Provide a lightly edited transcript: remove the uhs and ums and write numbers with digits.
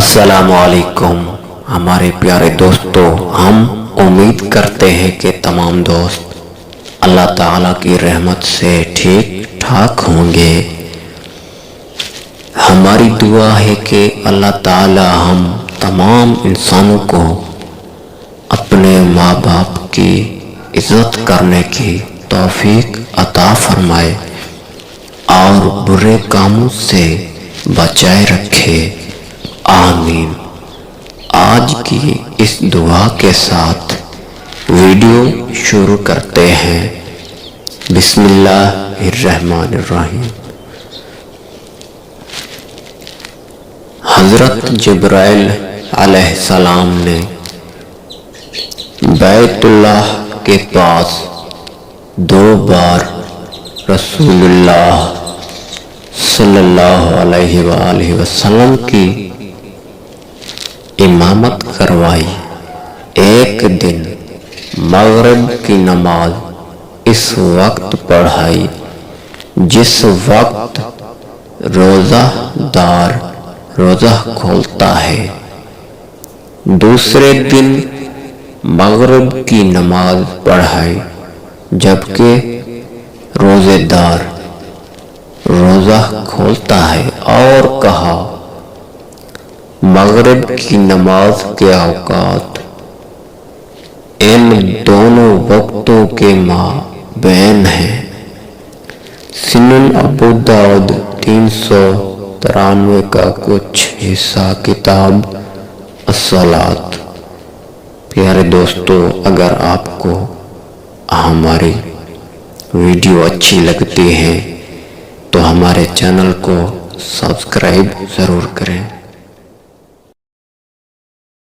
السلام علیکم ہمارے پیارے دوستو، ہم امید کرتے ہیں کہ تمام دوست اللہ تعالیٰ کی رحمت سے ٹھیک ٹھاک ہوں گے۔ ہماری دعا ہے کہ اللہ تعالیٰ ہم تمام انسانوں کو اپنے ماں باپ کی عزت کرنے کی توفیق عطا فرمائے اور برے کاموں سے بچائے رکھے، آمین۔ آج کی اس دعا کے ساتھ ویڈیو شروع کرتے ہیں۔ بسم اللہ الرحمن الرحیم۔ حضرت جبرائیل علیہ السلام نے بیت اللہ کے پاس 2 بار رسول اللہ صلی اللہ علیہ وآلہ وسلم کی امامت کروائی۔ ایک دن مغرب کی نماز اس وقت پڑھائی جس وقت روزہ دار روزہ کھولتا ہے۔ دوسرے دن مغرب کی نماز پڑھائی جبکہ روزے دار روزہ کھولتا ہے، اور کہا مغرب کی نماز کے اوقات ان دونوں وقتوں کے مابین ہیں۔ سنن ابو داؤد 393 کا کچھ حصہ کتاب الصلاۃ۔ پیارے دوستو، اگر آپ کو ہماری ویڈیو اچھی لگتی ہے تو ہمارے چینل کو سبسکرائب ضرور کریں۔